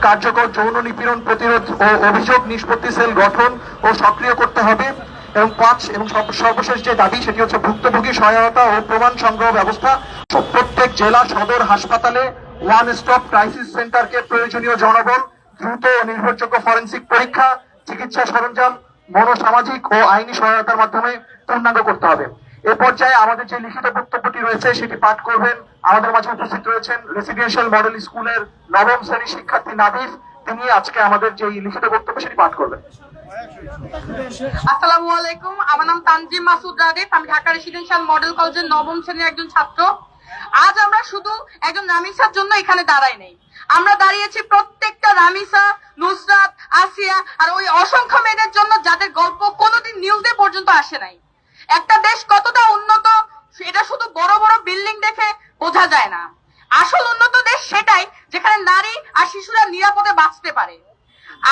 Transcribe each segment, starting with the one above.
কার্যকর যৌন নিপীড়ন প্রতিরোধ ও অভিযোগ নিষ্পত্তি সেল গঠন ও সক্রিয় করতে হবে। এবং 5 এবং সর্বশেষ যে দাবি সেটি হচ্ছে ভুক্তভোগী সহায়তা ও প্রমাণ সংগ্রহ ব্যবস্থা। প্রত্যেক জেলা সদর হাসপাতালে ওয়ান স্টপ ক্রাইসিস সেন্টারকে প্রয়োজনীয় জনবল, দ্রুত ও নির্ভরযোগ্য ফরেনসিক পরীক্ষা, চিকিৎসা সরঞ্জাম, মনোসামাজিক ও আইনি সহায়তার মাধ্যমে পূর্ণাঙ্গ করতে হবে। এ পর্যায়ে আমাদের যে লিখিত বক্তব্যটি রয়েছে সেটি পাঠ করবেন। আমাদের মাঝে উপস্থিত রয়েছেন রেসিডেন্সিয়াল মডেল স্কুলের 9ম শ্রেণীর শিক্ষার্থী নাবিল। তিনি আজকে আমাদের যে লিখিত বক্তব্য সেটি পাঠ করবেন। আসসালামু আলাইকুম, আমার নাম তানজিম মাসুদ রাদেফ। আমি ঢাকা রেসিডেন্সিয়াল মডেল কলেজের 9ম শ্রেণীর একজন ছাত্র। আজ আমরা শুধু একজন রামিসার জন্য এখানে দাঁড়াই নাই, আমরা দাঁড়িয়েছি প্রত্যেকটা রামিসা, নুসরাত, আসিয়া আর ওই অসংখ্য মেয়েদের জন্য যাদের গল্প কোনোদিন নিউজে পর্যন্ত আসে নাই। একটা দেশ কতটা উন্নত এটা শুধু বড় বড় বিল্ডিং দেখে বোঝা যায় না। আসল উন্নত দেশ সেটাই যেখানে নারী আর শিশুরা নিরাপদে বাঁচতে পারে।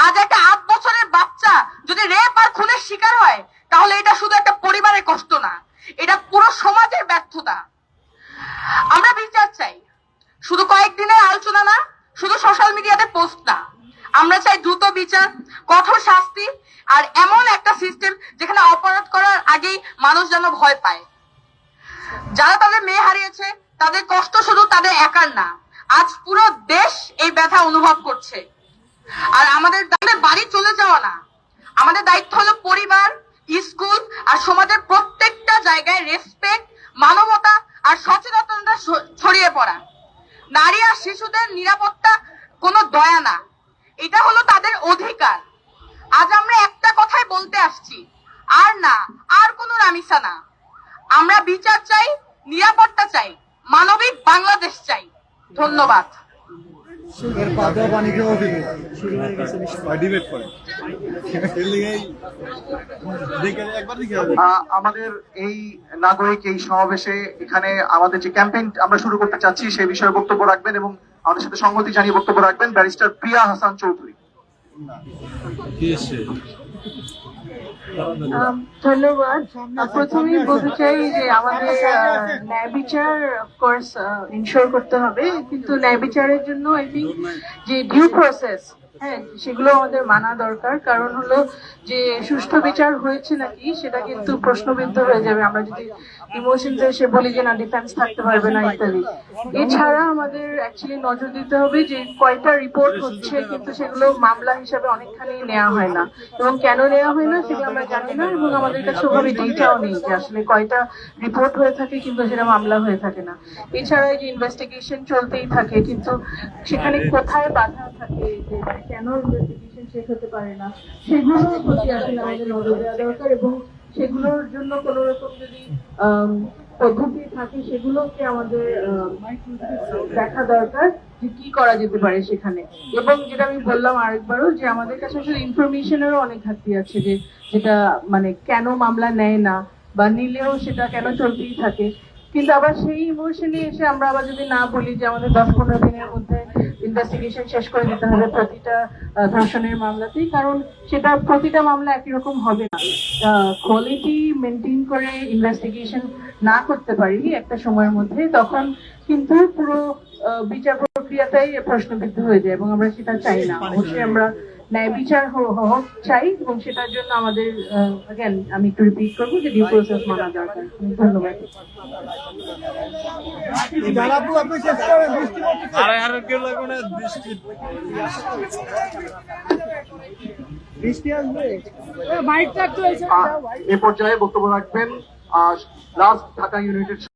আজ একটা 8 বছরের বাচ্চা যদি রেপ আর খুনের শিকার হয় তাহলে এটা শুধু একটা পরিবারের কষ্ট না, এটা পুরো সমাজের ব্যর্থতা। আমরা বিচার চাই, শুধু কয়েকদিনের আলোচনা না, শুধু সোশ্যাল মিডিয়াতে পোস্ট না। আমরা চাই দ্রুত বিচার, কঠোর শাস্তি আর এমন একটা সিস্টেম যেখানে অপরাধ করার আগেই মানুষ যেন ভয় পায়। যারা তাদের মেয়ে হারিয়েছে তাদের কষ্ট শুধু তাদের একার না, আজ পুরো দেশ এই ব্যথা অনুভব করছে। আর আমাদের বাড়ি চলে যাওয়া না, আমাদের দায়িত্ব হলো পরিবার, স্কুল আর সমাজের প্রত্যেকটা জায়গায় রেসপেক্ট, মানবতা আর সচেতনতা ছড়িয়ে পড়া। নারী আর শিশুদের নিরাপত্তা কোনো দয়া না, এটা হলো তাদের অধিকার। আজ আমরা একটা কথাই বলতে আসছি, আর না, আর কোনো রামিসা না। আমরা বিচার চাই, নিরাপত্তা চাই, মানবিক বাংলাদেশ চাই। ধন্যবাদ। আমাদের এই নাগরিক এই সমাবেশে এখানে আমাদের যে ক্যাম্পেইন আমরা শুরু করতে চাচ্ছি সেই বিষয়ে বক্তব্য রাখবেন এবং আমাদের সাথে সংগতি জানিয়ে বক্তব্য রাখবেন ব্যারিস্টার প্রিয়া হাসান চৌধুরী। ধন্যবাদ। প্রথমেই বলতে চাই যে আমাদের ন্যায় বিচার অফকোর্স ইনশোর করতে হবে, কিন্তু ন্যায় বিচারের জন্য আই থিঙ্ক যে ডিউ প্রসেস, হ্যাঁ, সেগুলো আমাদের মানা দরকার। কারণ হলো যে সুষ্ঠু বিচার হয়েছে নাকি সেটা কিন্তু প্রশ্নবিদ্ধ হয়ে যাবে আমরা যদি ইমোশনস এসে বলি যে না ডিফেন্স থাকতে পারবে না ইত্যাদি। এছাড়া আমাদের অ্যাকচুয়ালি নজর দিতে হবে যে কয়টা রিপোর্ট হচ্ছে কিন্তু সেগুলো মামলা হিসাবে অনেকখানি নেওয়া হয় না, এবং কেন নেওয়া হয় না সেগুলো আমরা জানি না, এবং আমাদের কাছে ওভাবে ডেটাও নেই যে আসলে কয়টা রিপোর্ট হয়ে থাকে কিন্তু সেটা মামলা হয়ে থাকে না। এছাড়া যে ইনভেস্টিগেশন চলতেই থাকে কিন্তু সেখানে কোথায় বাধা থাকে, যে কেন ইনভেস্টিগেশন শেষ হতে পারে না, সেগুলোর প্রতি আসলে আমাদের নজর দেওয়া দরকার। এবং সেগুলোর জন্য কোন রকম যদি পদ্ধতি থাকে সেগুলোকে আমাদের দেখা দরকার যে কি করা যেতে পারে সেখানে। এবং যেটা আমি বললাম আরেকবারও যে আমাদের কাছে আসলে ইনফরমেশনেরও অনেক ঘাটতি আছে, যে যেটা মানে কেন মামলা নেয় না বা নিলেও সেটা কেন চলতেই থাকে। কিন্তু আবার সেই ইমোশনে এসে আমরা আবার যদি না বলি যে আমাদের 10-15 দিনের মধ্যে ইনভেস্টিগেশন শেষ করে দিতে হবে প্রতিটা ধর্ষণের মামলাতেই, কারণ সেটা প্রতিটা মামলা একই রকম হবে না। কোয়ালিটি মেনটেন করে ইনভেস্টিগেশন না করতে পারি একটা সময়ের মধ্যে, তখন কিন্তু পুরো বিচার প্রক্রিয়াটাই প্রশ্নবিদ্ধ হয়ে যায় এবং আমরা সেটা চাই না। অবশ্যই আমরা ন্যায় বিচার হোক চাই, এবং সেটার জন্য আমাদের again আমি একটু রিপিট করবো যে ডিউ প্রসেস মানা দরকার। ধন্যবাদ। এ পর্যায়ে বক্তব্য রাখবেন লাস্ট ঢাকা ইউনাইটেড